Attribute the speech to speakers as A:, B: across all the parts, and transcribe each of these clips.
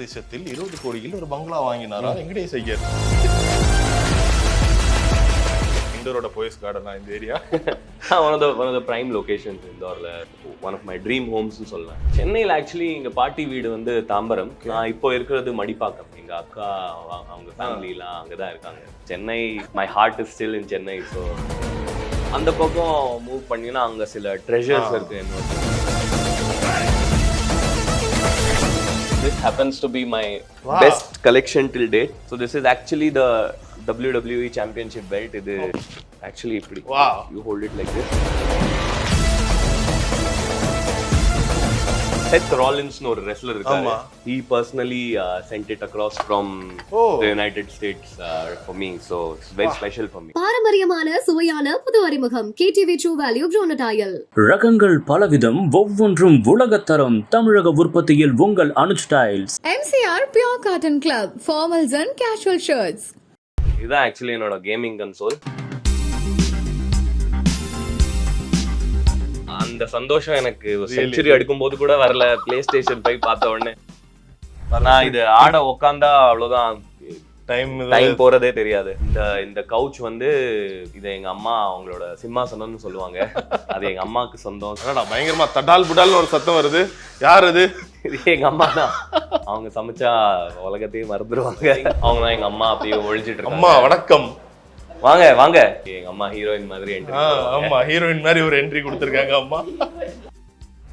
A: பிரதேசத்தில் 20 கோடியில் ஒரு பங்களா வாங்கினாரா வெங்கடேஷ் ஐயர். இண்டோரோட போயஸ் கார்டனா இந்த area?
B: one of the prime locations இந்தோர்ல. one of my dream homes னு சொல்லலாம். சென்னையில் ஆக்சுவலி எங்க பாட்டி வீடு வந்து தாம்பரம். நான் இப்போ இருக்கிறது மடிப்பாக்கம். எங்க அக்கா அவங்க ஃபேமிலிலாம் அங்கதான் இருக்காங்க. Chennai, my heart is still in Chennai. So அந்த பக்கம் மூவ் பண்ணினா அங்க சில ட்ரெஷர்ஸ் இருக்கு என்னோட. This happens to be my best collection till date. So this is actually the WWE Championship belt. It actually pretty.
A: Wow.
B: You hold it like this. Seth Rollins no wrestler irukkaru. He personally sent it across from the United States for me. So it's very special for me.
C: பாரம்பரியமான சுவையான புது அறிமுகம் KTV True Value Bronadile.
D: ரகங்கள் பலவிதம், ஒவ்வொன்றும் உலகத்தரம். தமிழக உற்பத்தியில் உங்கள் Anuj styles.
E: MCR Pure Cotton Club formals and casual shirts.
B: இதுதான் ஆக்சுவலி என்னோட கேமிங் கன்சோல். அந்த சந்தோஷம் எனக்கு செஞ்சுரி அடிக்கும் போது கூட வரல. பிளே ஸ்டேஷன் போய் பார்த்த உடனே நான் இது ஆட உக்காந்தா அவ்வளவுதான், டைம் போறதே தெரியாது. இந்த கவுச் வந்து இதை எங்க அம்மா அவங்களோட சிம்மாசனம்னு சொல்லுவாங்க. அது எங்க அம்மாவுக்கு சொந்தம்.
A: பயங்கரமா தடால் புடால்னு ஒரு சத்தம் வருது. யார் அது?
B: இது எங்க அம்மா தான். அவங்க சமைச்சா உலகத்தையும் மறந்துடுவாங்க. அவங்க தான் எங்க அம்மா அப்படியே ஒழிச்சிட்டு இருக்காங்க.
A: அம்மா வணக்கம்,
B: வாங்க வாங்க. எங்க அம்மா ஹீரோயின் மாதிரி என்ட்ரி.
A: ஆமா, ஹீரோயின் மாதிரி ஒரு என்ட்ரி கொடுத்துருக்காங்க அம்மா.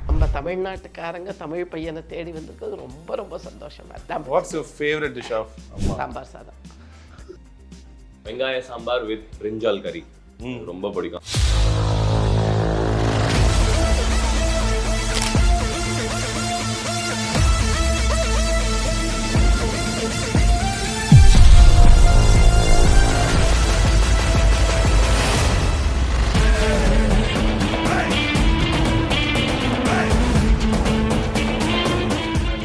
F: நம்ம தமிழ்நாட்டுக்காரங்க தமிழ் பையனை தேடி வந்திருக்கிறது ரொம்ப ரொம்ப சந்தோஷமா இருக்கு.
A: What's your favourite dish of அம்மா?
F: சாம்பார் சாதம்.
B: வெங்காய சாம்பார் வித் பிரிஞ்சால் கறி ரொம்ப பிடிக்கும்.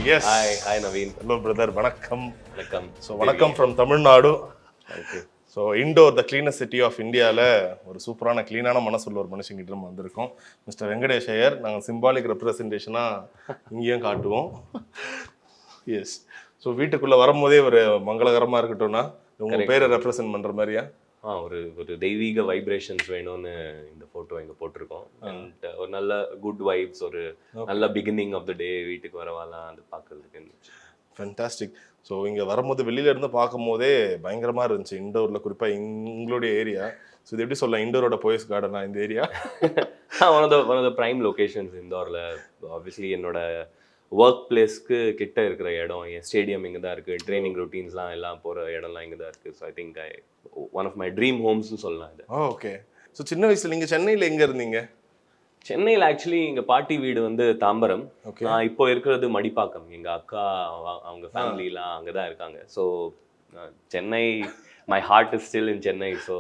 A: Yes.
B: Hi Naveen.
A: Hello brother, வணக்கம்.
B: வணக்கம்.
A: ஸோ வணக்கம் from Tamil Nadu. So Indore the cleanest city of இந்தியாவில் ஒரு சூப்பரான க்ளீனான மனசுள்ள ஒரு மனுஷங்கிட்ட நம்ம வந்திருக்கோம். மிஸ்டர் வெங்கடேஷ் ஐயர். நாங்கள் சிம்பாலிக் ரெப்ரசன்டேஷனாக இங்கேயும் காட்டுவோம். எஸ். ஸோ வீட்டுக்குள்ளே வரும்போதே ஒரு மங்களகரமாக இருக்கட்டும்னா உங்கள் பேரை ரெப்ரசன்ட் பண்ணுற மாதிரியா?
B: ஒரு தெய்வீக வைப்ரேஷன்ஸ் வேணும்னு இந்த ஃபோட்டோ இங்கே போட்டிருக்கோம். அண்ட் ஒரு நல்ல குட் வைப்ஸ், ஒரு நல்ல பிகினிங் ஆஃப் த டே வீட்டுக்கு வரவாலாம் அது பார்க்கறதுக்கு.
A: ஃபென்டாஸ்டிக். ஸோ இங்கே வரும்போது வெளியில இருந்து பார்க்கும் போதே பயங்கரமாக இருந்துச்சு இண்டோரில், குறிப்பாக உங்களுடைய ஏரியா. ஸோ இது எப்படி சொல்லலாம், இண்டோரோட போயஸ் கார்டனா இந்த area?
B: one of the prime locations இந்தோரில். ஆப்வியஸ்லி என்னோட ஒர்க் பிளேஸ்க்கு கிட்ட இருக்கிற இடம், என் ஸ்டேடியம் இங்கே தான் இருக்குது, ட்ரைனிங் ரொட்டீன்ஸ்லாம் எல்லாம் போகிற இடம்லாம் இங்கே தான் இருக்குது. So I think one of my dream ஹோம்ஸ்னு சொல்லலாம் இது.
A: ஓகே. ஸோ சின்ன வயசில் நீங்கள் சென்னையில் எங்கே இருந்தீங்க?
B: சென்னையில் ஆக்சுவலி எங்கள் பாட்டி வீடு வந்து தாம்பரம். நான் இப்போ இருக்கிறது மடிப்பாக்கம். எங்கள் அக்கா அவங்க ஃபேமிலிலாம் அங்கே தான் இருக்காங்க. So Chennai, my heart is still in Chennai. So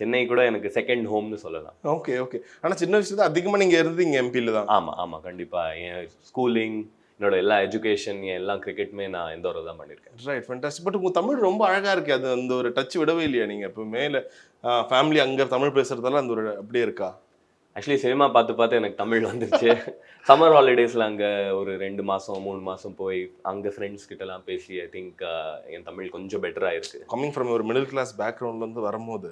B: Chennai கூட எனக்கு செகண்ட் ஹோம்னு சொல்லலாம்.
A: Okay okay. ஆனால் சின்ன வயசுல அதிகமாக நீங்கள் இருந்தீங்க எம்பியில் தான்?
B: ஆமாம் ஆமாம், கண்டிப்பாக. என் ஸ்கூலிங், என்னோட எல்லா எஜுகேஷன், எல்லா கிரிக்கெட்டுமே நான் எந்த ஒரு தான் பண்ணியிருக்கேன்.
A: Right, fantastic. பட் உங்கள் தமிழ் ரொம்ப அழகாக இருக்குது. அது அந்த ஒரு டச் விடவே இல்லையா நீங்கள்? இப்போ மேலே ஃபேமிலி அங்கே தமிழ் பேசுகிறதால அந்த ஒரு அப்படியே இருக்கா?
B: ஆக்சுவலி சினிமா பார்த்து பார்த்து எனக்கு தமிழ் வந்துருச்சு. சம்மர் ஹாலிடேஸில் அங்கே ஒரு 2 மாதம் 3 மாதம் போய் அங்கே ஃப்ரெண்ட்ஸ் கிட்டலாம் பேசி ஐ திங்க் என் தமிழ் கொஞ்சம் பெட்டராக இருக்குது.
A: கம்மிங் ஃப்ரம் ஒரு மிடில் கிளாஸ் பேக்ரவுண்ட்லேருந்து வரும்போது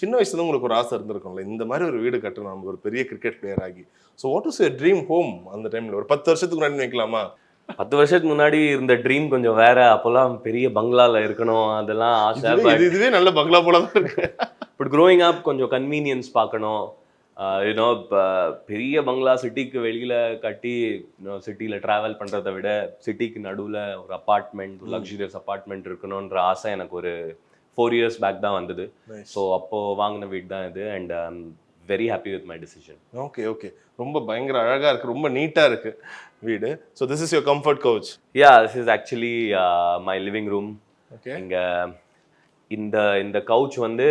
A: சின்ன வயசுல உங்களுக்கு ஒரு ஆசை இருந்திருக்கும்ல, இந்த மாதிரி ஒரு வீடு கட்டணும், நம்ம ஒரு பெரிய கிரிக்கெட் பிளேயர் ஆகி. So what is your dream home அந்த டைமில்? ஒரு 10 வருஷத்துக்கு முன்னாடி வைக்கலாமா?
B: 10 வருஷத்துக்கு முன்னாடி இருந்த ட்ரீம் கொஞ்சம் வேற. அப்போல்லாம் பெரிய பங்களாவில் இருக்கணும், அதெல்லாம் ஆசை.
A: இதுவே நல்ல பங்களா போல தான் இருக்கு.
B: பட் க்ரோயிங் அப் கொஞ்சம் கன்வீனியன்ஸ் பார்க்கணும். யூனோ பெரிய பங்களா சிட்டிக்கு வெளியில் கட்டி சிட்டியில் ட்ராவல் பண்ணுறதை விட சிட்டிக்கு நடுவில் ஒரு அப்பார்ட்மெண்ட், லக்ஸுரியஸ் அப்பார்ட்மெண்ட் இருக்கணுன்ற ஆசை எனக்கு ஒரு 4 years பேக் தான் வந்தது. ஸோ அப்போது வாங்கின வீடு தான் இது. And I am very happy with my decision.
A: Okay okay. ரொம்ப பயங்கர அழகாக இருக்குது, ரொம்ப நீட்டாக இருக்குது வீடு. So this is your comfort couch?
B: Yeah, this is actually my living room.
A: Okay.
B: இங்கே இந்த கவுச் வந்து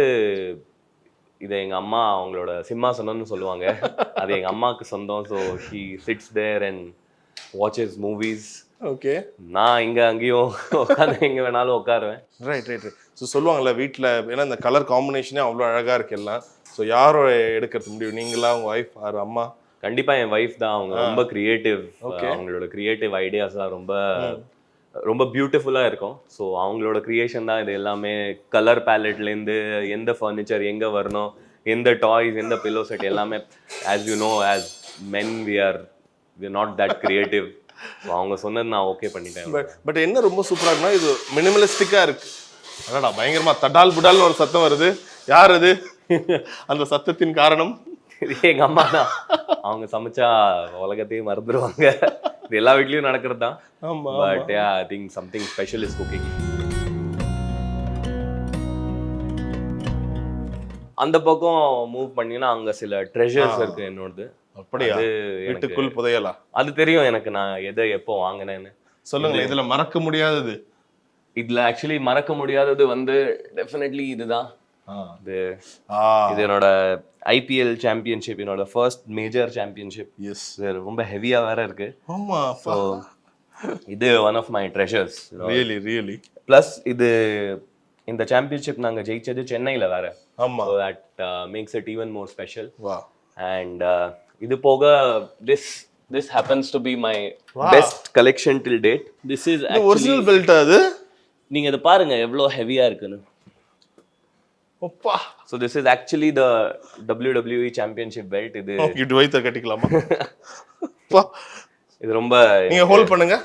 B: இதை எங்கள் அம்மா அவங்களோட சிம்மாசனம்னு சொல்லுவாங்க. அது எங்கள் அம்மாவுக்கு சொந்தம். So she sits there and watches movies.
A: Okay.
B: நான் இங்கே அங்கேயும் உட்காந்து எங்கே வேணாலும் உட்காருவேன்.
A: Right right right. ஸோ சொல்லுவாங்கள்ல வீட்டில், ஏன்னா இந்த கலர் காம்பினேஷனே அவ்வளோ அழகாக இருக்கு எல்லாம். ஸோ யாரோ எடுக்கிறது முடியும், நீங்களா, உங்கள் ஒய்ஃப் ஆர் அம்மா?
B: கண்டிப்பாக என் ஒய்ஃப் தான். அவங்க ரொம்ப கிரியேட்டிவ். அவங்களோட கிரியேட்டிவ் ஐடியாஸ்லாம் ரொம்ப ரொம்ப பியூட்டிஃபுல்லாக இருக்கும். ஸோ அவங்களோட கிரியேஷன் தான் இது எல்லாமே. கலர் பேலட்லேருந்து எந்த ஃபர்னிச்சர் எங்கே வரணும், எந்த டாய்ஸ், எந்த பில்லோ செட் எல்லாமே. As you know, as men we are not that creative. So அவங்க சொன்னது நான் ஓகே பண்ணிட்டேன்.
A: பட் என்ன ரொம்ப சூப்பரா இருக்குன்னா இது மினிமலிஸ்டிக்கா இருக்கு. அடடா பயங்கரமா தடால் புடால்னு ஒரு சத்தம் வருது. யார் அது? அந்த சத்தத்தின் காரணம்
B: இது எங்கள் அம்மா தான். அவங்க சமைச்சா உலகத்தையும் மறந்துடுவாங்க. இது எல்லா வீட்லேயும் நடக்கிறது தான்.
A: ஆமா
B: but I think something special is cooking. அந்த பக்கம் மூவ் பண்ணினா அங்கே சில ட்ரெஷர்ஸ் இருக்கு என்னோடது.
A: அப்படியா?
B: அது
A: வீட்டுக்குள் புதையலா?
B: அது தெரியும் எனக்கு, நான் எதை எப்போ வாங்கினேன்னு.
A: சொல்லுங்க. இதுல மறக்க முடியாதது?
B: இதுல ஆக்சுவலி மறக்க முடியாதது வந்து டெஃபினெட்லி இதுதான். இது என்னோட ஐபிஎல் சாம்பியன்ஷிப், என்னோட ஃபர்ஸ்ட் மேஜர் சாம்பியன்ஷிப்.
A: எஸ்.
B: ரொம்ப ஹெவியா வேற இருக்கு.
A: ஆமா.
B: ஸோ இது one of my treasures.
A: Really.
B: Plus இது இந்த சாம்பியன்ஷிப் நாங்க ஜெயிச்சது சென்னையில வேற.
A: ஆமா.
B: So that makes it even more special.
A: வா.
B: அண்ட் இது போக this happens to be my best collection till date. This is actually
A: original belt அது.
B: நீங்க இத பாருங்க எவ்வளவு ஹெவியா இருக்குன்னு.
A: அப்பா.
B: So this is actually the WWE championship belt. இது
A: வைத்த கட்டிக்கலாமா? அப்பா.
B: இது ரொம்ப
A: நீங்க ஹோல்ட் பண்ணுங்க.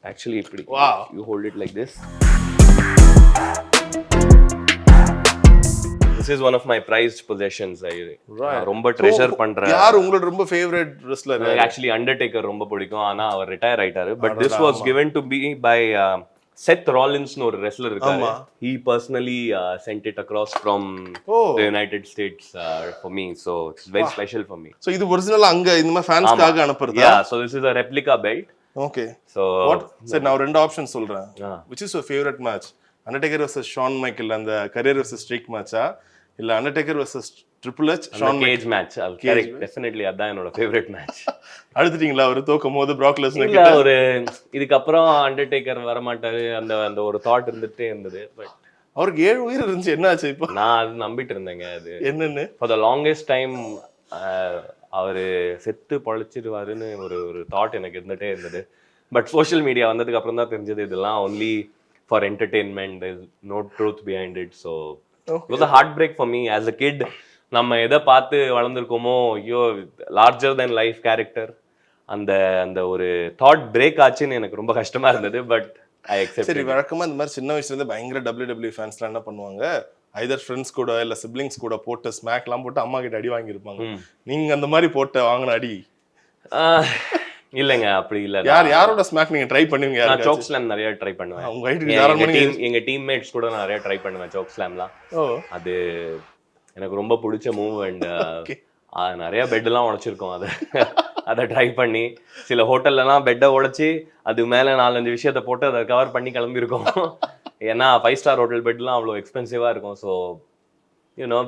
B: actually இப்படி.
A: Wow.
B: You hold it like this. This is one of my prized possessions. நான் ரொம்ப ட்ரெஷர் பண்றேன்.
A: யார் உங்களோட ரொம்ப ஃபேவரட் ரெஸ்லர்?
B: எனக்கு ஆக்சுவலி அண்டர்டேக்கர் ரொம்ப பிடிக்கும். ஆனா அவர் ரிட்டையர் ஆயிட்டாரு. But this was given to me by Seth Rollins னு ஒரு wrestler இருக்காரு. He personally sent it across from the United States for me. So it's very special for me.
A: So இது ஒரிஜினலா அங்க இந்த மாதிரி ஃபேன்ஸ்க்காக அனுப்புறதா?
B: Yeah, so this is a replica belt.
A: Okay.
B: So
A: சரி, நான் ரெண்டு ஆப்ஷன் சொல்றேன். Which is your favorite match? Undertaker versus Shawn Michaels அந்த career versus streak match-ஆ இல்ல Undertaker versus Triple H Shawn
B: cage match? Correct, definitely அதான் என்னோட favorite match.
A: அழுதுட்டீங்களா அவர் தோக்கும்போது Brock Lesnar
B: இல்ல, ஒரு இதுக்கு அப்புறம் அண்டர்டேக்கர் வர மாட்டாரு அந்த அந்த ஒரு தாட் இருந்துட்டே இருந்தது. பட்
A: அவருக்கு 7 உயிர் இருந்துச்சு. என்ன ஆச்சு இப்போ?
B: நான் அது நம்பிட்டு இருந்தேங்க. அது
A: என்னன்னு
B: for the longest time அவரு செத்து பொழைச்சிடுவாருன்னு ஒரு தாட் எனக்கு இருந்துட்டே இருந்தது. பட் சோஷியல் மீடியா வந்ததுக்கு அப்புறம் தான் தெரிஞ்சது இதெல்லாம் only for entertainment. There's no truth behind it. So it was a heartbreak for me as a kid. நம்ம எதை பார்த்து வளர்ந்துருக்கோமோ, ஐயோ லார்ஜர் தென் லைஃப் கேரக்டர், அந்த அந்த ஒரு தாட் பிரேக் ஆச்சுன்னு எனக்கு ரொம்ப கஷ்டமா இருந்தது. But I accept.
A: சரி, வழக்கமா இந்த மாதிரி சின்ன வயசுல இருந்து பயங்கர WWE ஃபேன்ஸ்லாம் என்ன பண்ணுவாங்க, ஐதர் ஃப்ரெண்ட்ஸ் கூட இல்ல சிப்லிங்ஸ் கூட போட்டு ஸ்மாக்லாம் போட்டு அம்மா கிட்ட அடி வாங்கியிருப்பாங்க. நீங்க அந்த மாதிரி போட்டு வாங்கின அடி?
B: இல்லங்க, அப்படி இல்ல.
A: யாரோட ஸ்மாக் நீங்க ட்ரை பண்ணுவீங்க?
B: நான் சோக் ஸ்லாம் நிறைய ட்ரை பண்ணுவேன்.
A: உங்க வீட்டுக்கு
B: எங்க டீம்மேட்ஸ் கூட நிறைய ட்ரை பண்ணுவேன் சோக் ஸ்லாம்லாம். அது எனக்கு ரொம்ப பிடிச்ச மூவ். அண்ட் நிறைய பெட்லாம் உடைச்சிருக்கோம் அதை ட்ரை பண்ணி. சில ஹோட்டல்லலாம் பெட்டை உடைச்சி அது மேல 4-5 விஷயத்த போட்டு அதை கவர் பண்ணி கிளம்பியிருக்கோம். ஏன்னா 5-star ஹோட்டல் பெட்லாம் அவ்வளோ எக்ஸ்பென்சிவா இருக்கும். ஸோ யூனோ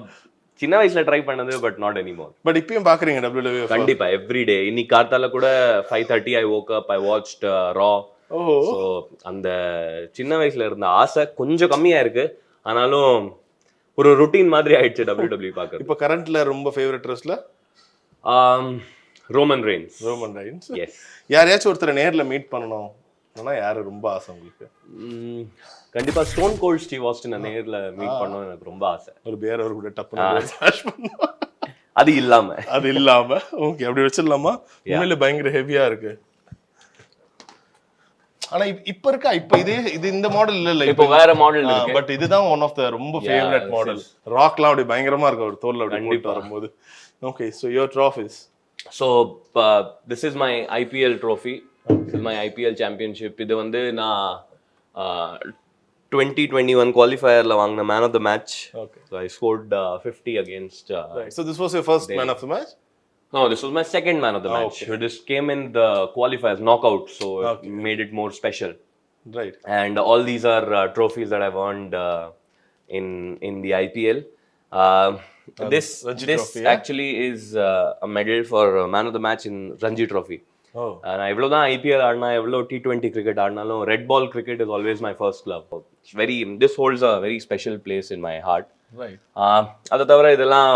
B: சின்ன வயசுல ட்ரை பண்ணது, பட் நாட் எனிமோர்.
A: பட் இப்பயும் பாக்குறீங்க WWE?
B: கண்டிப்பா, எவ்ரிடே. இன்னைக்கு கார்த்தால கூட 5:30 I woke up, I watched Raw. So அந்த சின்ன வயசுல இருந்த ஆசை கொஞ்சம் கம்மியா இருக்கு, ஆனாலும் ஒரு ருட்டீன் மாதிரி ஆயிடுச்சு WWE பார்க்கறது.
A: இப்போ கரண்ட்ல ரொம்ப favourite wrestler
B: Roman Reigns. Yes.
A: யாரையாச்சும் ஒருத்தர் நேர்ல மீட் பண்ணணும் ஆனா யாரு ரொம்ப ஆசை உங்களுக்கு?
B: கண்டிப்பா ஸ்டோன் கோல்ட் ஸ்டீவ் ஆஸ்டினை நேர்ல மீட் பண்ணணும்னு எனக்கு ரொம்ப ஆசை.
A: ஒரு பேர் அவர் கூட டப்புன்னு
B: அது இல்லாம
A: ஓகே, அப்படி வச்சிடலாமா? உண்மையில பயங்கர ஹெவியா இருக்கு. ஆனா இப்ப இருக்கா? இப்ப இது இந்த மாடல் இல்ல,
B: இப்போ வேற மாடல் இருக்கு.
A: பட் இதுதான் ஒன் ஆஃப் த ரொம்ப ஃபேவரட் மாடல். ராக்லாம் அப்படி பயங்கரமா இருக்கு ஒரு தோல்ல அப்படி போட்டு வரும்போது. Okay, so your trophies.
B: So this is my IPL trophy. This is my IPL championship. இது வந்து நான் 2021 qualifierல வாங்கின man of the match.
A: Okay.
B: So I scored 50 against
A: Right. So this was your first man of the match?
B: No, this was my second man of the match.
A: Okay.
B: This came in the qualifiers knockout, so it made it more special.
A: Right.
B: And all these are trophies that I've earned in the IPL. This trophy, actually is a medal for man of the match in Ranji Trophy. நான் எவ்வளவுதான் IPL ஆடினா எவ்வளோ T20 cricket ஆடினாலும் red ball cricket is always my first love. This holds a very special place in my heart. அதை தவிர இதெல்லாம்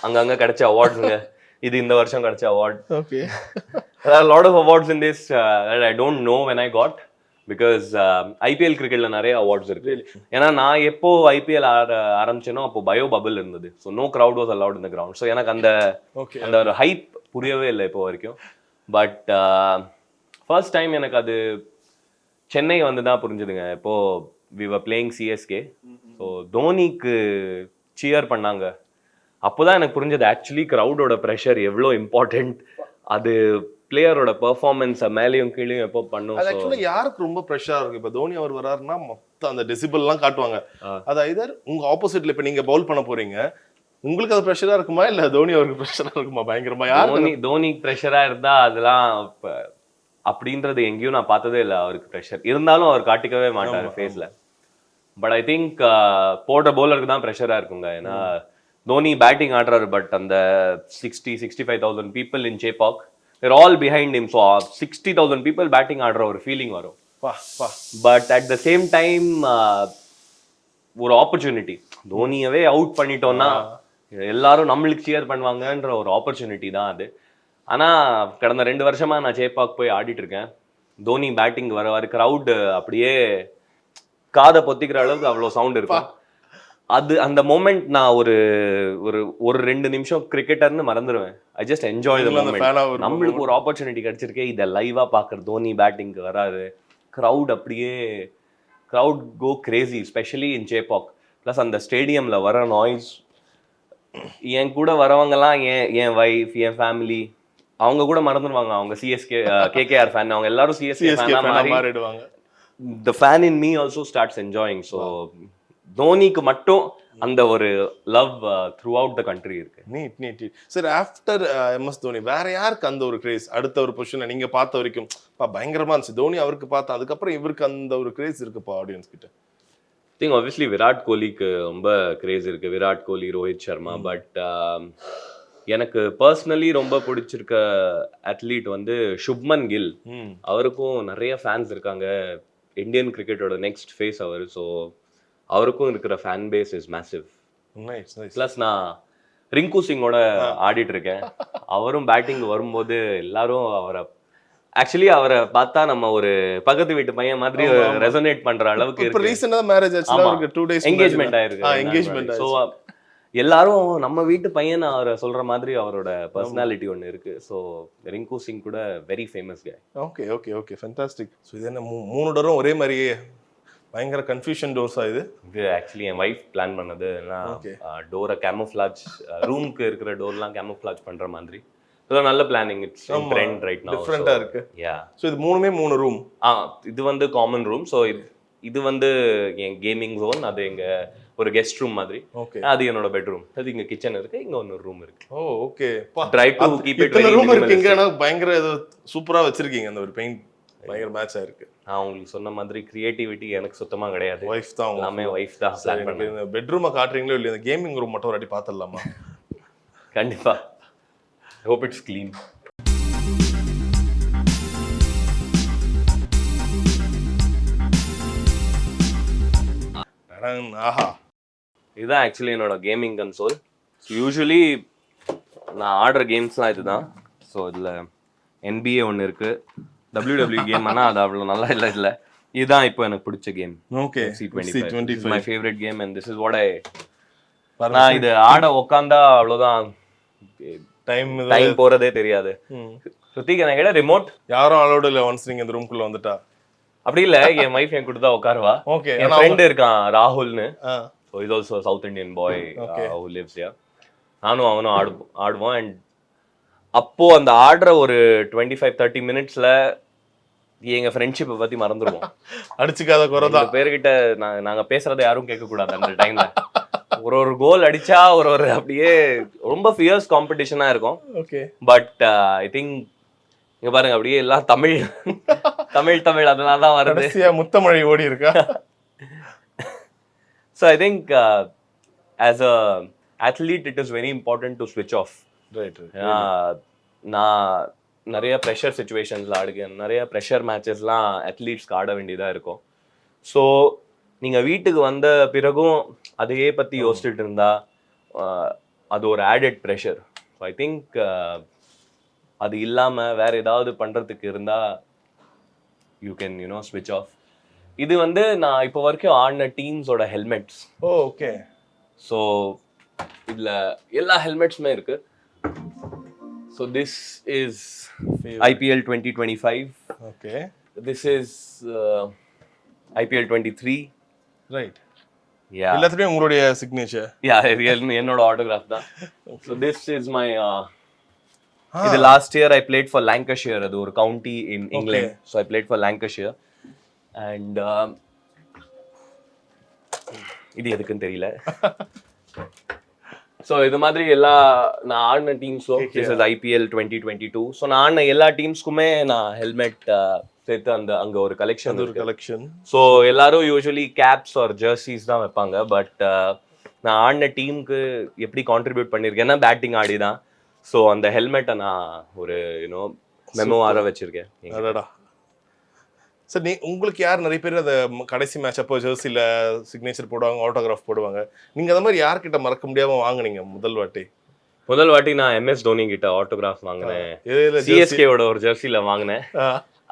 B: அங்கங்க கிடைச்ச அவார்ட்ஸுங்க. இது இந்த வருஷம் கிடைச்ச award.
A: Okay.
B: There are a lot of awards in this that I don't know when I got. Because IPL கிரிக்கெட்ல நிறைய அவார்ட்ஸ் இருக்கு. ஏன்னா நான் எப்போ ஐபிஎல் ஆரம்பிச்சேனோ அப்போ பயோ பபிள் இருந்தது. So no crowd was allowed in the ground. So எனக்கு அந்த ஒரு ஹைப் புரியவே இல்லை இப்போ வரைக்கும். பட் ஃபர்ஸ்ட் டைம் எனக்கு அது சென்னை வந்து தான் புரிஞ்சுதுங்க. இப்போ we were playing CSK. So தோனிக்கு சியர் பண்ணாங்க. அப்போதான் எனக்கு புரிஞ்சது ஆக்சுவலி க்ரௌடோட ப்ரெஷர் எவ்வளோ இம்பார்ட்டன்ட். அது பிளேயரோட பெர்ஃபார்மன்ஸை மேலேயும் கீழேயும் எப்போ பண்ணும்.
A: அது ஆக்சுவலா யாருக்கு ரொம்ப ப்ரெஷரா இருக்கு? இப்ப தோனி அவர் வராருன்னா மொத்தம் அந்த டெசிபிள் எல்லாம் காட்டுவாங்க. அது ஐதர் உங்க ஆப்போசிட்ல இப்ப நீங்க பவுல் பண்ண போறீங்க, உங்களுக்கு அது ப்ரெஷரா இருக்குமா இல்ல தோனி அவருக்கு ப்ரெஷரா இருக்குமா? பயங்கரமா
B: தோனி ப்ரெஷரா இருந்தா அதெல்லாம் அப்படின்றது எங்கேயும் நான் பார்த்ததே இல்லை. அவருக்கு ப்ரெஷர் இருந்தாலும் அவர் காட்டிக்கவே மாட்டாரு ஃபேஸ்ல. பட் ஐ திங்க் போடுற பவுலருக்கு தான் ப்ரெஷரா இருக்குங்க. ஏன்னா தோனி பேட்டிங் ஆடுறாரு, பட் அந்த 65,000 people in Chepauk, they're all behind him. So 60,000 people batting ஆடுற ஒரு ஃபீலிங் வரும். But at the same time ஒரு ஆப்பர்ச்சுனிட்டி, தோனியவே அவுட் பண்ணிட்டோம்னா எல்லாரும் நம்மளுக்கு சியர் பண்ணுவாங்கன்ற ஒரு ஆப்பர்ச்சுனிட்டி தான் அது. ஆனா கடந்த 2 வருஷமா நான் சேப்பாக் போய் ஆடிட்டு இருக்கேன். தோனி பேட்டிங் வர கிரவுட் அப்படியே காதை பொத்திக்கிற அளவுக்கு அவ்வளோ சவுண்ட் இருக்கும். அது அந்த மோமெண்ட் நான் ஒரு 2 நிமிஷம் கிரிக்கெட்டர்னு மறந்துடுவேன். I just enjoy the moment. நம்மளுக்கு ஒரு ஆப்பர்ச்சுனிட்டி கிடைச்சிருக்கு, இதை லைவா பார்க்குற தோனி பேட்டிங்க்கு வராது. க்ரௌட் அப்படியே go crazy, specially in Chepauk. Plus அந்த ஸ்டேடியம்ல வர நாய்ஸ், என் கூட வரவங்கலாம் என் வைஃப், என் ஃபேமிலி, அவங்க கூட மறந்துடுவாங்க. அவங்க சிஎஸ்கே கேகேஆர் ஃபேன், அவங்க எல்லாரும் சிஎஸ்கே ஃபேனா மாறிடுவாங்க. The fan in me also starts enjoying. So தோனிக்கு மட்டும் அந்த ஒரு love throughout the country இருக்கு.
A: நீட் சார். ஆஃப்டர் எம்எஸ் தோனி வேற யாருக்கு அந்த ஒரு கிரேஸ்? அடுத்த ஒரு பொசிஷன்ல நீங்க பார்த்த வரைக்கும் பயங்கரமா இருந்துச்சு தோனி அவருக்கு பார்த்தா, அதுக்கப்புறம் இவருக்கு அந்த ஒரு கிரேஸ் இருக்குப்பா ஆடியன்ஸ் கிட்ட?
B: திங்க் ஆப்வியஸ்லி விராட் கோலிக்கு ரொம்ப கிரேஸ் இருக்கு. விராட் கோலி, ரோஹித் சர்மா. பட் எனக்கு பர்சனலி ரொம்ப பிடிச்சிருக்க அத்லீட் வந்து சுப்மன் கில். அவருக்கும் நிறைய ஃபேன்ஸ் இருக்காங்க. இந்தியன் கிரிக்கெட்டோட நெக்ஸ்ட் ஃபேஸ் அவர். ஸோ அவருக்கும் இருக்கிற fan base is massive. Plus நான் ரிங்கு சிங்கோட ஆடிட்டு இருக்கேன். அவரும் பேட்டிங் வரும்போது எல்லாரும் அவரை பார்த்தா நம்ம ஒரு பக்கத்து வீட்டு பையன் மாதிரி ரெசனேட் பண்ற அளவுக்கு என்கேஜ்மெண்ட் ஆயிருக்கு. ஸோ எல்லாரும் நம்ம வீட்டு பையன் அவரை சொல்ற மாதிரி அவரோட பர்சனாலிட்டி ஒன்று இருக்கு. ஸோ ரிங்கு சிங் கூட very famous guy.
A: Okay okay okay fantastic. So இது என்ன 3 டோரும் ஒரே மாதிரியே பயங்கர கன்ஃபியூஷன் டோர்ஸா? இது
B: ஆக்சுவலி என் வைஃப் பிளான் பண்ணது. டோரை கேமோஃப்ளாஜ், ரூமுக்கு இருக்கிற டோர்லாம் கேமோஃப்ளாஜ் பண்ற மாதிரி. இதெல்லாம் நல்ல planning. It's trend right now.
A: டிஃபரெண்டா இருக்கு.
B: யா.
A: ஸோ இது 3 ரூம்.
B: இது வந்து காமன் ரூம். ஸோ இது வந்து என் கேமிங் ஜோன், அது எங்க ஒரு கெஸ்ட் ரூம் மாதிரி. அது என்னோட பெட்ரூம். அது இங்க கிச்சன் இருக்கு, இங்க ஒரு ரூம் இருக்கு.
A: Oh okay.
B: Try to keep it very
A: room இருக்கு. இங்க பயங்கர சூப்பரா வச்சிருக்கீங்க. அந்த ஒரு பெயிண்ட் பயங்கர மேட்சா இருக்கு.
B: நான் உங்களுக்கு சொன்ன மாதிரி கிரியேட்டிவிட்டி எனக்கு சுத்தமா கிடையாது.
A: வைஃப் தான்,
B: எல்லாமே வைஃப் தான் பிளான் பண்ணாங்க.
A: பெட்ரூமை காட்டுறீங்களோ இல்லையா? இந்த கேமிங் ரூம் மட்டும் ஒரு வாட்டி பார்த்துடலாமா?
B: கண்டிப்பா. Hope it's clean.
A: ஆஹா,
B: இதுதான் ஆக்சுவலி என்னோட கேமிங் கன்சோல். யூஸ்வலி நான் ஆடுற கேம்ஸ்லாம் இதுதான். ஸோ இதில் NBA ஒன்று இருக்கு, WWE கேம். ஆனால் அது அவ்வளோ நல்லா இல்லை. இதுதான் இப்போ எனக்கு பிடிச்ச game.
A: Okay,
B: C25 my favourite game and this is what I. நான் இது ஆட உக்காந்தா அவ்வளோதான், டைம் போறதே தெரியாது. சுத்திக்கு எனக்கு கேட்ட ரிமோட்
A: யாரும் அலோடு இல்லை ஒன்ஸ் நீங்க இந்த ரூம்குள்ள வந்துட்டா.
B: அப்படி இல்ல, என் வைஃப் என் கூட தான் உட்காருவா.
A: ஓகே.
B: என் ஃப்ரெண்ட் இருக்கான் ராகுல்னு. So is also South Indian boy who lives here. நானும் அவனும் ஆடுவோம். அண்ட் அப்போ அந்த ஆடுற ஒரு 25-30 மினிட்ஸ்ல எங்க ஃப்ரெண்ட்ஷிப்பை பத்தி மறந்துடுவோம்.
A: அடிச்சுக்காத குறைதான்
B: பேர்கிட்ட நாங்க பேசுறதை யாரும் கேட்க கூடாது அந்த டைம்ல. ஒரு கோல் அடிச்சா ஒரு அப்படியே ரொம்ப ஃபியர்ஸ் காம்படிஷனா இருக்கும்.
A: ஓகே.
B: பட் ஐ திங்க் இங்க பாருங்க, அப்படியே எல்லாம் தமிழ் அதனால தான் வருது.
A: முத்தமிழ் ஓடி இருக்கா.
B: So I think as a athlete it is very important to switch off.
A: Right.
B: நான் நிறைய ப்ரெஷர் சுச்சுவேஷன்ஸ்ல ஆடுகிறேன். நிறைய ப்ரெஷர் மேட்சஸ்லாம் அத்லீட்ஸ்க்கு ஆட வேண்டியதாக இருக்கும். ஸோ நீங்கள் வீட்டுக்கு வந்த பிறகும் அதையே பற்றி யோசிச்சுட்டு இருந்தா அது ஒரு added pressure. So I think அது இல்லாமல் வேற ஏதாவது பண்ணுறதுக்கு இருந்தால் யூ கேன் ஸ்விட்ச் ஆஃப். இது வந்து நான் இப்போ வரைக்கும் ஆடின டீம்ஸோட ஹெல்மெட்ஸ்.
A: Oh okay.
B: ஸோ இதில் எல்லா ஹெல்மெட்ஸுமே இருக்கு. So this is IPL 2025.
A: Okay.
B: This is IPL 23.
A: Right.
B: Yeah
A: எல்லாத்துலயும் உங்களுடைய சிக்னேச்சர்.
B: யா என்னோட ஆட்டோகிராஃப் தான். ஸோ திஸ் இஸ் மை இது last year I played for Lancashire. அது ஒரு county in England. So I played for Lancashire. And இது எதுக்குன்னு தெரியல. ஸோ இது மாதிரி எல்லா நான் ஆடின டீம்ஸும் திஸ் இஸ் IPL 2022. ஸோ நான் ஆடின எல்லா டீம்ஸ்க்குமே நான் ஹெல்மெட் சேர்த்து அங்கே ஒரு கலெக்ஷன்
A: ஒரு கலெக்ஷன்.
B: ஸோ எல்லாரும் யூஸ்வலி கேப்ஸ் ஆர் ஜெர்சிஸ் தான் வைப்பாங்க. பட் நான் ஆடின டீமுக்கு எப்படி கான்ட்ரிபியூட் பண்ணியிருக்கேன்னா பேட்டிங் ஆடி தான். ஸோ அந்த ஹெல்மெட்டை நான் ஒரு மெமோவாக வச்சிருக்கேன்.
A: அடடா. சார் உங்களுக்கு யார் நிறைய பேர் அந்த கடைசி மேட்ச் அப்போ ஜெர்சியில் சிக்னேச்சர் போடுவாங்க, ஆட்டோகிராஃப் போடுவாங்க. நீங்கள் அந்த மாதிரி யார்கிட்ட மறக்க முடியாமல் வாங்குனீங்க முதல் வாட்டி? நான் MS தோனி கிட்ட ஆட்டோகிராஃப் வாங்கினேன். CSKவோட ஒரு ஜெர்சியில் வாங்கினேன்.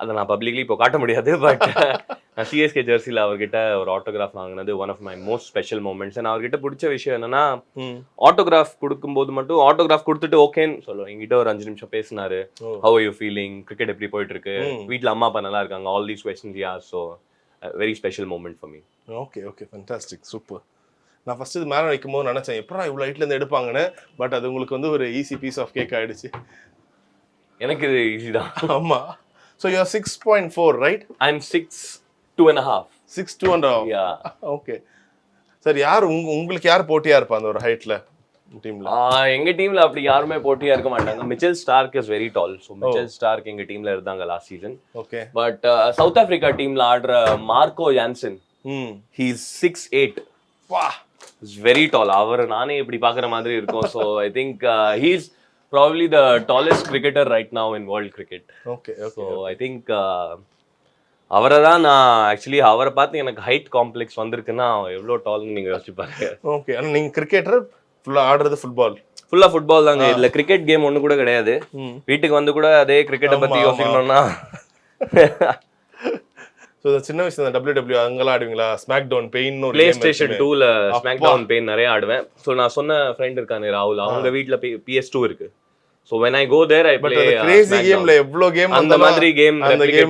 A: அதை நான் பப்ளிக்லி இப்போ காட்ட முடியாது. பட் நான் CSK ஜெர்சியில் அவர்கிட்ட ஒரு ஆட்டோகிராஃப் வாங்கினது one of my most special moments. நான் அவர்கிட்ட பிடிச்ச விஷயம் என்னன்னா, ஆட்டோகிராஃப் கொடுக்கும்போது மட்டும் ஆட்டோகிராஃப் கொடுத்துட்டு ஓகேன்னு சொல்லுவேன். என்கிட்ட ஒரு 5 நிமிஷம் பேசினாரு. How are you feeling, cricket எப்படி போயிட்டு இருக்கு, வீட்டில் அம்மா அப்பா நல்லா இருக்காங்க, all these questions. Yeah so very special moment for me. Okay okay, fantastic, super. நான் ஃபர்ஸ்ட் இது மேலே வைக்கும் போது நினச்சேன் எப்படா இவ்வளோ ஹைட்லேருந்து எடுப்பாங்கன்னு. பட் அது உங்களுக்கு வந்து ஒரு ஈஸி பீஸ் ஆஃப் கேக் ஆயிடுச்சு.
B: எனக்கு இது ஈஸி தான்.
A: ஆமாம். So you are 6.4 right?
B: I am 6'2.5".
A: 6'2.5".
B: Yeah
A: okay. Sir யார் உங்களுக்கு யார் போட்டியா இருப்பா அந்த ஒரு ஹைட்ல டீம்ல?
B: எங்க டீம்ல அப்படி யாருமே போட்டியா இருக்க மாட்டாங்க. Mitchell Stark is very tall. So Mitchell Stark எங்க டீம்ல இருந்தாங்க last season.
A: Okay.
B: But south Africa டீம்ல ஆடுற மார்க்கோ ஜான்சன், ஹி இஸ் 6'8".
A: வா,
B: இஸ் வெரி டால். அவர் நானே இப்படி பாக்குற மாதிரி இருக்கும். So I think he is probably the tallest cricketer right now in world cricket.
A: Okay.
B: So I think அவரை தான் நான் ஆக்சுவலி அவரை பார்த்து எனக்கு ஹைட் காம்ப்ளெக்ஸ் வந்திருக்குன்னா எவ்வளோ டால்னு நீங்க யோசிச்சு பாருங்க.
A: ஓகே. ஆனால் நீங்கள் கிரிக்கெட்டர் ஃபுல்லாக ஆடுறது
B: ஃபுல்லா ஃபுட்பால் தாங்க. இதுல கிரிக்கெட் கேம் ஒன்று கூட கிடையாது. வீட்டுக்கு வந்து கூட அதே கிரிக்கெட்டை பத்தி யோசிக்கணும்னா.
A: ஸோ சின்ன வயசுல WWE அங்கெல்லாம் ஆடுவீங்களா? SmackDown pain
B: PlayStation 2ல ஸ்மாக் டவுன் பெயின் நிறைய ஆடுவேன். ஸோ நான் சொன்ன ஃப்ரெண்ட் இருக்கானே ராகுல், அவங்க வீட்டில் PS2 இருக்கு. So when I go there I play
A: Crazy கேம்ல எவ்வளோ கேம்
B: அந்த மாதிரி கேம்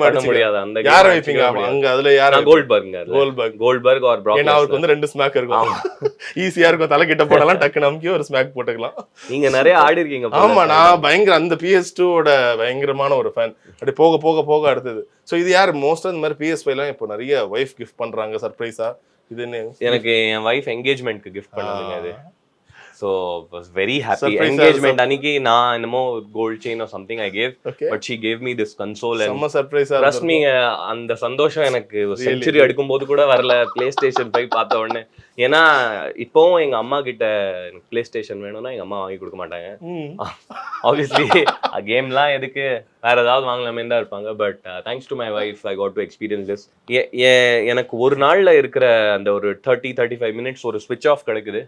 B: பண்ண முடியாது. அந்த
A: யார வைப்பீங்க அங்க? அதுல யார?
B: Goldberg or Brock.
A: ஏன்னா அவருக்கு வந்து 2 ஸ்மாக் இருக்கும். ஈஸியா இருக்கும். தலை கிட்ட போடலாம், டக்கு நமக்கு ஒரு ஸ்மாக் போட்டுக்கலாம்.
B: நீங்க நிறைய ஆடி இருக்கீங்க.
A: ஆமா, நான் பயங்கர அந்த PS2 ஓட பயங்கரமான ஒரு ஃபேன். அப்படி போக போக போக அடுத்தது. ஸோ இது யார் மோஸ்டா இந்த மாதிரி PS5 எல்லாம் இப்போ நிறைய வைஃப் கிஃப்ட் பண்றாங்க சர்ப்ரைஸா. இது என்ன?
B: எனக்கு என் வைஃப் என்கேஜ்மெண்ட்க்கு கிஃப்ட் பண்ணதுங்க அது. So was very happy. Engagement அன்னைக்கு நான் என்னமோ gold chain or something I gave, but she gave me this console and
A: செம்ம சர்ப்ரைஸா.
B: trust me, அந்த சந்தோஷம் எனக்கு செஞ்சுரி அடிக்கும்போது கூட வரல PlayStation 5 பார்த்த உடனே. ஏன்னா இப்போவும் எங்க அம்மா கிட்ட PlayStation வேணும்னா எங்க அம்மா வாங்கி கொடுக்க மாட்டாங்க. ஆப்வியஸ்லி கேம்லாம் எதுக்கு, வேற ஏதாவது வாங்கலாமே தான் இருப்பாங்க. But thanks to my wife I got to experience this. எனக்கு ஒரு நாள்ல இருக்கிற அந்த ஒரு 30-35 மினிட்ஸ் ஒரு ஸ்விட்ச் ஆஃப் கிடைக்குது.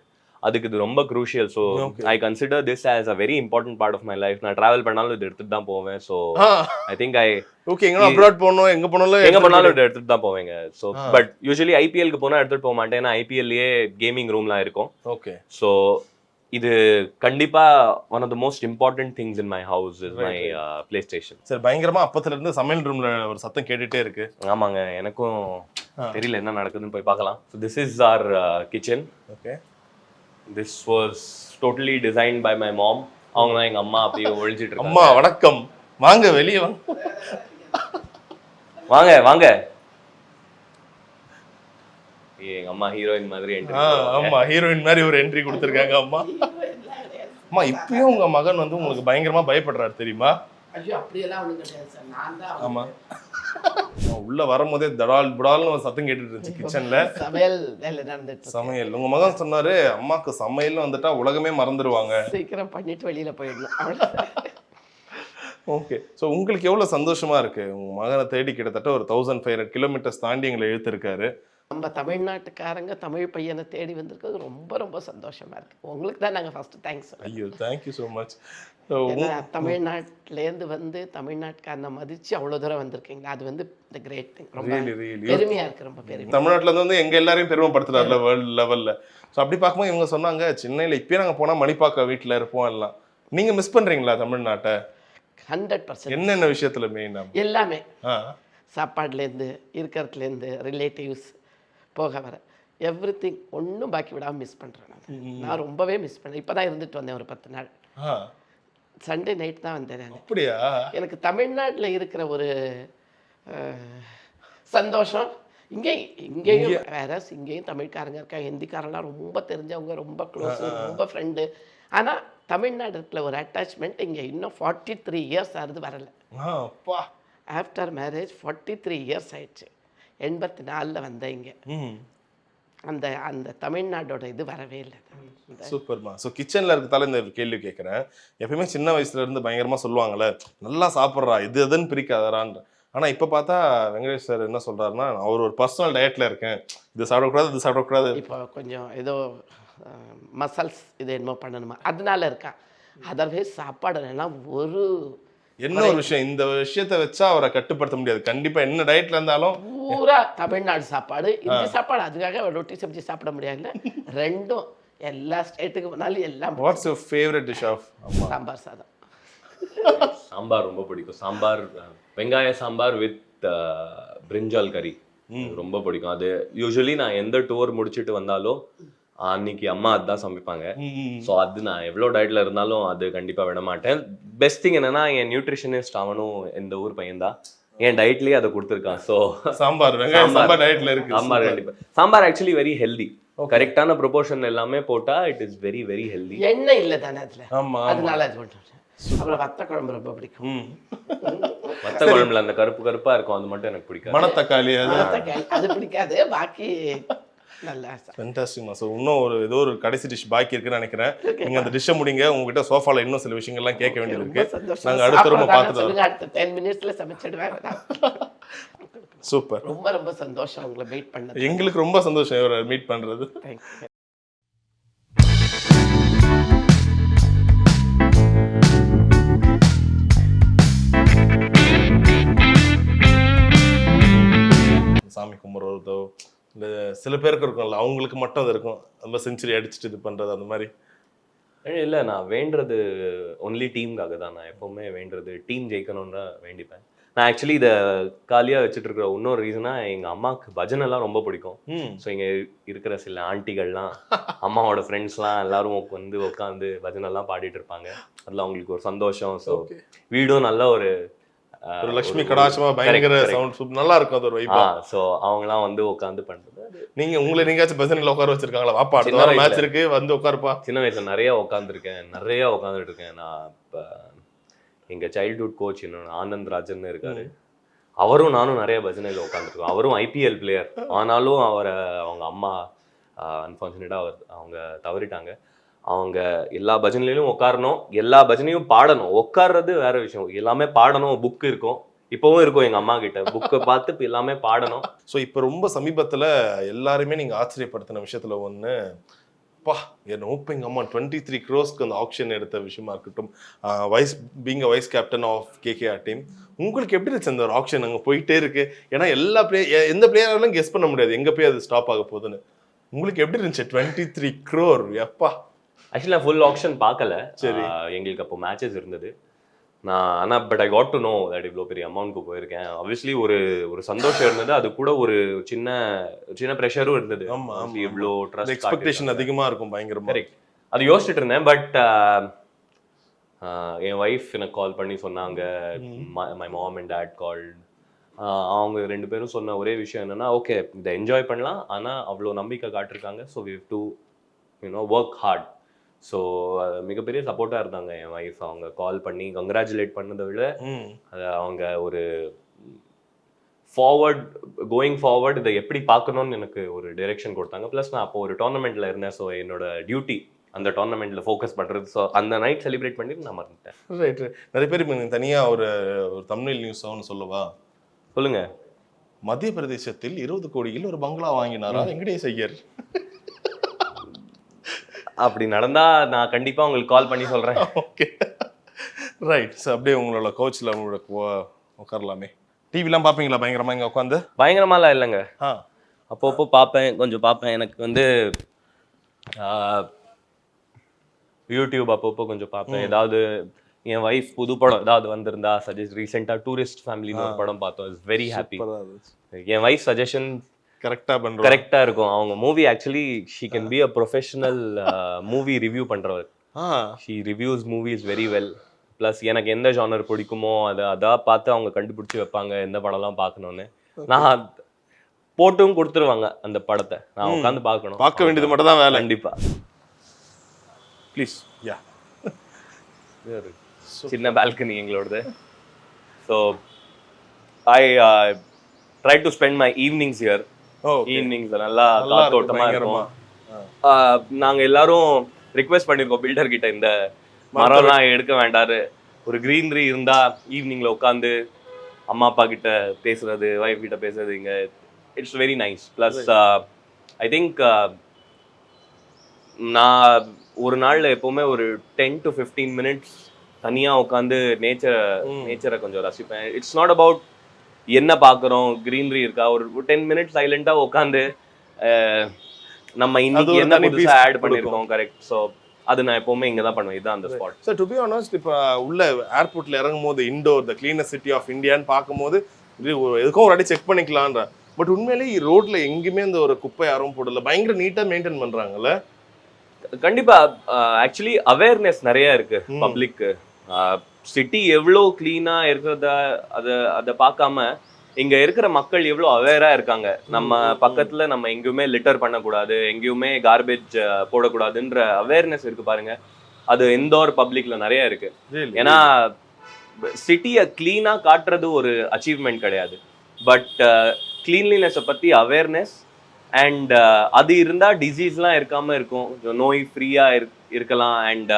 B: அதுக்கு இது ரொம்ப crucial. So I consider this as a very important part of my life. நான் டிராவல் பண்ணாலும் இது எடுத்துட்டு தான் போவேன். ஸோ ஐ திங்க்
A: ஓகே, எங்க அப்ராட் போறோம், எங்க போனாலும்
B: இது எடுத்துட்டு தான் போவேங்க. ஸோ பட் யூஸ்வலி IPLக்கு போனா எடுத்துட்டு போக மாட்டேன். ஏன்னா IPLலயே கேமிங் ரூம்லாம் இருக்கும்.
A: ஓகே.
B: ஸோ இது கண்டிப்பா one of the most important things in my house is my PlayStation.
A: Sir பயங்கரமா அப்பத்துல இருந்து சமையல் ரூம்ல ஒரு சத்தம் கேட்டுட்டே இருக்கு.
B: ஆமாங்க, எனக்கும் தெரியல என்ன நடக்குதுன்னு போய் பார்க்கலாம். So this is our kitchen.
A: Okay.
B: This was totally designed by my mom. அவங்க தான் எங்க அம்மா அப்படியே ஒழிச்சிட்டு இருக்காங்க.
A: அம்மா வணக்கம், வாங்க வெளியே வாங்க.
B: வாங்க வாங்க. எங்க அம்மா ஹீரோயின் மாதிரி என்ட்ரி.
A: ஆமா, ஹீரோயின் மாதிரி ஒரு என்ட்ரி கொடுத்திருக்காங்க அம்மா. அம்மா இப்பயும் உங்க மகன் வந்து உங்களுக்கு பயங்கரமா பயப்படுறாரு தெரியுமா?
F: ஐயோ அப்படியெல்லாம் ஒண்ணும் கிடையாது சார். நான் தான்.
A: ஆமா, உள்ள வரும்போதே தடால் புடால்னு ஒரு சத்தம் கேட்டுட்டு இருந்துச்சு கிச்சன்ல.
F: சமையல் வேலை நடந்துட்டு.
A: சமையல் உங்க மகன் சொன்னாரு, அம்மாக்கு சமையல் வந்துட்டா உலகமே மறந்துடுவாங்க,
F: சீக்கிரம் பண்ணிட்டு வெளியில போயிடணும்.
A: ஓகே. ஸோ உங்களுக்கு எவ்வளோ சந்தோஷமா இருக்கு? உங்க மகனை தேடி கிட்டத்தட்ட ஒரு 1500 கிலோமீட்டர்ஸ் தாண்டி எங்களை இழுத்துருக்காரு.
F: நம்ம தமிழ்நாட்டுக்காரங்க தமிழ் பையனை தேடி வந்திருக்கிறது ரொம்ப ரொம்ப சந்தோஷமா இருக்கு. உங்களுக்கு தான் நாங்கள் ஃபர்ஸ்ட் தேங்க்ஸ்.
A: ஐயோ தேங்க்யூ ஸோ மச்.
F: ஏன்னா தமிழ்நாட்டிலேருந்து வந்து தமிழ்நாட்டுக்காரனை மதிச்சு அவ்வளோ தூரம் வந்திருக்கீங்க. அது வந்து இந்த கிரேட் திங். ரொம்ப பெருமையா இருக்கு, ரொம்ப பெருமை.
A: தமிழ்நாட்டுல வந்து எங்க எல்லாரையும் பெருமைப்படுத்துறாருல வேர்ல்டு லெவல்ல. ஸோ அப்படி பார்க்கும்போது இவங்க சொன்னாங்க சென்னையில இப்பயே நாங்க போனா மணிப்பாக்க வீட்டுல இருப்போம் எல்லாம். நீங்க மிஸ் பண்றீங்களா தமிழ்நாட்டை?
F: 100%.
A: என்னென்ன விஷயத்துல மெயினா?
F: எல்லாமே, சாப்பாடுலேருந்து இருக்கிறதுலேருந்து ரிலேட்டிவ்ஸ் போக வர எவ்ரி திங் ஒன்றும் பாக்கி விடாமல் மிஸ் பண்ணுறேன். நான் ரொம்பவே மிஸ் பண்ணேன். இப்போ தான் இருந்துட்டு வந்தேன் ஒரு 10 நாள். சண்டே நைட் தான் வந்தேன் நான்.
A: அப்படியா? எனக்கு
F: தமிழ்நாட்டில் இருக்கிற ஒரு சந்தோஷம் இங்கேயும் வேற. இங்கேயும் தமிழ்காரங்க இருக்காங்க, ஹிந்திக்காரெல்லாம் ரொம்ப தெரிஞ்சவங்க, ரொம்ப க்ளோஸ், ரொம்ப ஃப்ரெண்டு. ஆனால் தமிழ்நாடு இருக்கிற ஒரு அட்டாச்மெண்ட் இங்கே இன்னும் 43 இயர்ஸ் ஆகுது வரல. ஆஃப்டர் மேரேஜ் 43 இயர்ஸ் ஆயிடுச்சு. 84 வந்தேன் இங்கே. அந்த அந்த தமிழ்நாடோட இது வரவே இல்லை.
A: சூப்பர்மா. ஸோ கிச்சனில் இருக்கிறதால இந்த கேள்வி கேட்குறேன். எப்பயுமே சின்ன வயசுல இருந்து பயங்கரமா சொல்லுவாங்கல்ல, நல்லா சாப்பிட்றா, இது எதுன்னு பிரிக்காதரான்ற. ஆனால் இப்போ பார்த்தா வெங்கடேஷ் சார் என்ன சொல்றாருன்னா, அவர் ஒரு பர்சனல் டயட்ல இருக்கேன், இது சாப்பிடக்கூடாது, இது சாப்பிடக்கூடாது.
F: இப்போ கொஞ்சம் ஏதோ மசால்ஸ் இது என்னமோ பண்ணணுமா அதனால இருக்கா. அதர்வைஸ் சாப்பாடுலாம் ஒரு
A: என்ன ஒரு விஷயம், இந்த விஷயத்த வச்சா அவரை கட்டுப்படுத்த முடியாது. கண்டிப்பா என்ன டயட்ல இருந்தாலும்
F: பூரா தமிழ்நாடு சாப்பாடு, இந்தி சாப்பாடு. அதுக்காக ரொட்டி சப்ஜி சாப்பிட முடியாது. ரெண்டும் எல்லா ஸ்டேட்டுக்கு போனாலும் எல்லாம்.
A: What's your favourite dish of அம்மா?
F: சாம்பார் சாதம்.
B: சாம்பார் ரொம்ப பிடிக்கும். சாம்பார், வெங்காய சாம்பார் வித் பிரிஞ்சால் கறி ரொம்ப பிடிக்கும். அது யூஸ்வலி நான் எந்த டூர் முடிச்சுட்டு வந்தாலும் அன்னைக்கு அம்மா அதுதான் சமைப்பாங்க. ஸோ அது நான் எவ்வளோ டயட்ல இருந்தாலும் அது கண்டிப்பாக விட மாட்டேன். பெஸ்ட் திங் என்னன்னா, என் நியூட்ரிஷனிஸ்ட் அவனும் இந்த ஊர் பையன் தான், என் டயட்லேயே அதை கொடுத்துருக்கான். ஸோ
A: சாம்பார், சாம்பார் டயட்ல இருக்கு.
B: சாம்பார் கண்டிப்பாக. Sambar actually very healthy. கரெக்டான ப்ரொபோர்ஷன் எல்லாமே போட்டா it is very very healthy.
F: எண்ணெய் இல்லை தானே அதில்,
A: ஆமா,
F: அதனால அது பண்ணுறேன். அப்புறம் வத்த குழம்பு ரொம்ப பிடிக்கும்.
B: வத்த குழம்புல அந்த கருப்பு கருப்பா இருக்கும், அது மட்டும் எனக்கு பிடிக்காது.
A: மணத்தக்காளி
F: அது பிடிக்காது. பாக்கி நல்லா
A: ஃபேண்டாஸ்டிக்மா. ஸோ இன்னும் ஏதோ ஒரு கடைசி டிஷ் பாக்கி இருக்குன்னு நினைக்கிறேன். நீங்க அந்த டிஷ்ஷை முடிங்க. உங்ககிட்ட சோஃபால இன்னும் சில விஷயங்கள்லாம் கேட்க வேண்டியது இருக்கு. நாங்க அடுத்த ரூம் பார்த்துட்டு வரோம்.
F: அடுத்த 10 மினிட்ஸ்ல சமைச்சிடுவேன்.
A: சூப்பர்.
F: ரொம்ப ரொம்ப சந்தோஷம் உங்களை மீட் பண்ணது.
A: எங்களுக்கு ரொம்ப சந்தோஷம் இவரை மீட் பண்றது.
F: தேங்க்யூ.
A: சாமி கும்பிட்றதோ இல்லை சில பேருக்கு இருக்கும்ல, அவங்களுக்கு மட்டும் அது இருக்கும், ரொம்ப செஞ்சுரி அடிச்சுட்டு இது பண்றது அந்த மாதிரி.
B: இல்லை, நான் வேண்டுறது ஒன்லி டீமுக்காக தான். நான் எப்போவுமே வேண்டுறது டீம் ஜெயிக்கணும்னு தான் வேண்டிப்பேன். நான் ஆக்சுவலி இதை காலியாக வச்சுட்டு இருக்கிற இன்னொரு ரீசனா, எங்கள் அம்மாவுக்கு பஜனைலாம் ரொம்ப பிடிக்கும். ஸோ இங்கே இருக்கிற சில ஆண்டிகள்லாம், அம்மாவோட ஃப்ரெண்ட்ஸ்லாம் எல்லாரும் வந்து உட்காந்து பஜனைலாம் பாடிட்டு இருப்பாங்க. அதில் அவங்களுக்கு ஒரு சந்தோஷம். ஸோ வீடும் நல்ல ஒரு
A: லட்சுமி கடாட்சமா பயங்கர சவுண்ட் நல்லா இருக்கும். அது ஒரு வைபா.
B: ஸோ அவங்கலாம் வந்து உட்காந்து பண்றது.
A: உங்களை நீங்காச்சும் பஜனையில் உட்கார வச்சிருக்காங்களா? வாப்பா அடுத்த மேட்ச் இருக்கு வந்து உட்காருப்பா.
B: சின்ன வயசுல நிறைய உட்காந்துட்டு இருக்கேன். நான் இப்போ எங்க சைல்ட்ஹுட் கோச் இன்னொன்று ஆனந்த் ராஜன் இருக்காரு, அவரும் நானும் நிறைய பஜனையில் உட்காந்துருக்கோம். அவரும் IPL பிளேயர். ஆனாலும் அவங்க அம்மா அன்ஃபார்ச்சுனேட்டா அவங்க தவறிட்டாங்க. அவங்க எல்லா பஜனையிலும் உட்காரணும், எல்லா பஜனையும் பாடணும். உட்கார்றது வேற விஷயம், எல்லாமே பாடணும். புக் இருக்கும், இப்பவும் இருக்கும் எங்க அம்மா கிட்ட, புக்கை பார்த்து எல்லாமே பாடணும்.
A: ஸோ இப்போ ரொம்ப சமீபத்துல எல்லாருமே நீங்க ஆச்சரியப்படுத்தின விஷயத்துல ஒண்ணு, என் ஹோப்பிங் அம்மா 23 crores அந்த ஆக்ஷன் எடுத்த விஷயமா இருக்கட்டும், vice captain of KKR team. உங்களுக்கு எப்படி இருந்துச்சு அந்த ஒரு ஆக்ஷன்? அங்கே போயிட்டே இருக்கு, ஏன்னா எல்லா எந்த பிளேயராலும் கெஸ் பண்ண முடியாது எங்க போய் அது ஸ்டாப் ஆக போகுதுன்னு. உங்களுக்கு எப்படி இருந்துச்சு 23 crore? எப்பா
B: ஆக்சுவலி நான் ஃபுல் ஆக்ஷன் பார்க்கல. சரி, எங்களுக்கு அப்போ மேட்சஸ் இருந்தது. ஆனால் but I got to know that இவ்வளோ பெரிய அமௌண்ட்க்கு போயிருக்கேன். ஆப்வியஸ்லி ஒரு சந்தோஷம் இருந்தது, அது கூட ஒரு சின்ன ப்ரெஷரும் இருந்தது. இவ்வளோ ட்ரஸ்ட்,
A: எக்ஸ்பெக்டேஷன் அதிகமாக இருக்கும் பயங்கரமாக.
B: கரெக்ட், அது யோசிச்சுட்டு இருந்தேன். பட் என் ஒய்ஃப் எனக்கு கால் பண்ணி சொன்னாங்க, my mom and dad called. அவங்க 2 பேரும் சொன்ன ஒரே விஷயம் என்னன்னா, ஓகே இதை என்ஜாய் பண்ணலாம், ஆனால் அவ்வளோ நம்பிக்கை காட்டிருக்காங்க. So we have to work hard. So மிகப்பெரிய சப்போர்ட்டாக இருந்தாங்க என் ஒய்ஃப். அவங்க கால் பண்ணி கங்க்ராச்சுலேட் பண்ணதை விட அவங்க ஒரு கோயிங் ஃபார்வர்ட் இதை எப்படி பார்க்கணும்னு எனக்கு ஒரு டைரெக்ஷன் கொடுத்தாங்க. ப்ளஸ் நான் அப்போ ஒரு டோர்னமெண்ட்டில் இருந்தேன். ஸோ என்னோட டியூட்டி அந்த டோர்னமெண்ட்டில் ஃபோக்கஸ் பண்ணுறது. ஸோ அந்த நைட் செலிப்ரேட் பண்ணிட்டு நான் மறந்துட்டேன்.
A: ரைட், நிறைய பேர் இப்போ தனியாக ஒரு தமிழ் நியூஸ் சொல்லவா?
B: சொல்லுங்க.
A: மத்திய பிரதேசத்தில் 20 கோடியில் ஒரு பங்களா வாங்கினாரா வெங்கடேஷ் ஐயர்?
B: அப்படி நடந்தா நான் கண்டிப்பா உங்களுக்கு கால் பண்ணி சொல்றேன்.
A: Okay right. ஸோ அப்படியே உங்களோட கோச்சில் உங்களோட உட்காரலாமே. டிவிலாம் பார்ப்பீங்களா பயங்கரமா இங்கே உட்காந்து?
B: பயங்கரமாலாம் இல்லைங்க,
A: ஆ
B: அப்பப்போ பார்ப்பேன், கொஞ்சம் பார்ப்பேன். எனக்கு வந்து யூடியூப் அப்பப்போ கொஞ்சம் பார்ப்பேன். ஏதாவது என் வைஃப் புது படம் ஏதாவது வந்திருந்தா சஜஸ்ட். ரீசெண்டாக டூரிஸ்ட் ஃபேமிலின்னு ஒரு படம் பார்த்தோம். It's very happy. என் வைஃப் சஜஷன்
A: கரெக்டாக பண்ணுறோம்,
B: கரெக்டாக இருக்கும். அவங்க movie actually she can be a professional movie review பண்ணுறவர். She reviews movies very well. Plus எனக்கு எந்த ஜானர் பிடிக்குமோ அதான் பார்த்து அவங்க கண்டுபிடிச்சி வைப்பாங்க எந்த படம்லாம் பார்க்கணுன்னு. நான் போட்டும் கொடுத்துருவாங்க அந்த படத்தை, நான் உட்காந்து பார்க்கணும்.
A: பார்க்க வேண்டியது மட்டும் தான் வேலை.
B: கண்டிப்பா.
A: Please yeah.
B: சின்ன பால்கனி எங்களோடது. So I try to spend my evenings here. Evenings நல்லா காத்தோட்டமா இருக்கும். நாங்க எல்லாரும் ரிக்வெஸ்ட் பண்ணிருக்கோம் பில்டர் கிட்ட, இந்த மரம்லாம் எடுக்க வேண்டாரு, ஒரு கிரீனரி இருந்தா ஈவினிங்ல உட்காந்து அம்மா அப்பா கிட்ட பேசுறது, வைஃப் கிட்ட பேசுறது இங்க it's very nice. Plus I think நான் ஒரு நாள்ல எப்பவுமே ஒரு 10 to 15 minutes தனியா உட்காந்து நேச்சரை கொஞ்சம் ரசிப்பேன். இட்ஸ் நாட் அபவுட் என்ன பார்க்குறோம், கிரீனரி இருக்கா, ஒரு 10 minutes சைலண்டா உட்காந்து நம்ம இன்னைக்கு என்ன புதுசா ஆட் பண்ணிருக்கோம். கரெக்ட். ஸோ அது நான் எப்பவுமே இங்க தான் பண்ணுவேன். இதுதான் அந்த spot.
A: Sir to be honest, இப்போ உள்ள ஏர்போர்ட்ல இறங்கும் போது Indore the cleanest city of இந்தியான்னு பார்க்கும்போது எதுக்கும் ஒரு அடி செக் பண்ணிக்கலான்ற. பட் உண்மையிலேயே ரோட்ல எங்கேயுமே இந்த ஒரு குப்பை யாரும் போடல, பயங்கர நீட்டா மெயின்டைன் பண்றாங்கல்ல.
B: கண்டிப்பா. ஆக்சுவலி அவேர்னஸ் நிறைய இருக்கு பப்ளிக்கு. சிட்டி எவ்வளோ கிளீனா இருக்கிறத அதை பார்க்காம இங்க இருக்கிற மக்கள் எவ்வளோ அவேரா இருக்காங்க. நம்ம பக்கத்துல நம்ம எங்கேயுமே லிட்டர் பண்ணக்கூடாது, எங்கேயுமே கார்பேஜ் போடக்கூடாதுன்ற அவேர்னஸ் இருக்கு பாருங்க. அது இந்தோர் பப்ளிக்ல நிறைய இருக்கு. ஏன்னா சிட்டியை கிளீனா காட்டுறது ஒரு அச்சீவ்மெண்ட் கிடையாது, பட் கிளீன்லினஸை பத்தி அவேர்னஸ் அண்ட் அது இருந்தா டிசீஸ்லாம் இருக்காம இருக்கும், நோய் ஃப்ரீயா இருக்கலாம். அண்ட்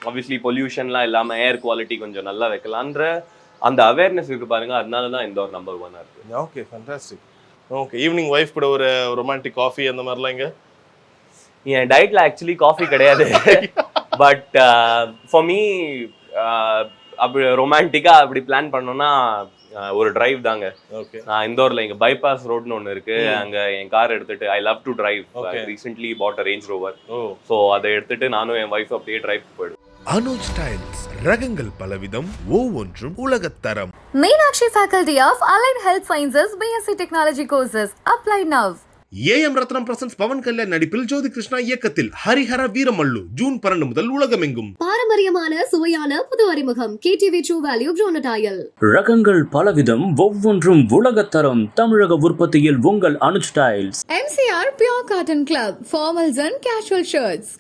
B: ஆப்வியஸ்லி பொல்யூஷன்லாம் இல்லாம ஏர் குவாலிட்டி கொஞ்சம் நல்லா வைக்கலான்ற அந்த அவேர்னஸ் இருக்கு பாருங்க. அதனால தான் இந்த ஒரு நம்பர் 1 இருக்கு.
A: Okay fantastic. Okay evening wife கூட ஒரு ரொமான்டிக் காஃபி அந்த மாதிரிலாம் இங்க?
B: என் டயட்ல ஆக்சுவலி காஃபி கிடையாது, பட் ஃபார் மீ அப்படி ரொமான்டிக்கா அப்படி பிளான் பண்ணோம்னா ஒரு டிரைவ் தாங்க. நான் இந்தோர்ல இங்க பைபாஸ் ரோட்னு ஒன்று இருக்கு, அங்க என் கார் எடுத்துட்டு I love to drive. Recently bought a Range Rover. So அதை எடுத்துட்டு நானும் என் வைஃப் அப்படியே டிரைவ் போயிடுவோம்.
G: அனுஜ் ஸ்டைல்ஸ் ரகங்கள் பலவிதம், ஒவ்வொன்றும் உலகத்தரம்.
E: Meenakshi Faculty of Allied Health Sciences BSc Technology courses. Apply now.
G: AM Ratnam presents Pawan Kalyan நடிப்பில் ஜோதி கிருஷ்ணா இயக்கத்தில் ஹரிஹர வீரமல்லு ஜூன் 12 முதல் உலகமெங்கும்.
C: பாரம்பரியமான சுவையான புது அறிமுகம் KTV True Value Bronadile.
D: ரகங்கள் பலவிதம், ஒவ்வொன்றும் உலகத்தரம். தமிழக உற்பத்தியில் உங்கள் Anuj styles.
E: MCR Pure Cotton Club. Formals and casual shirts.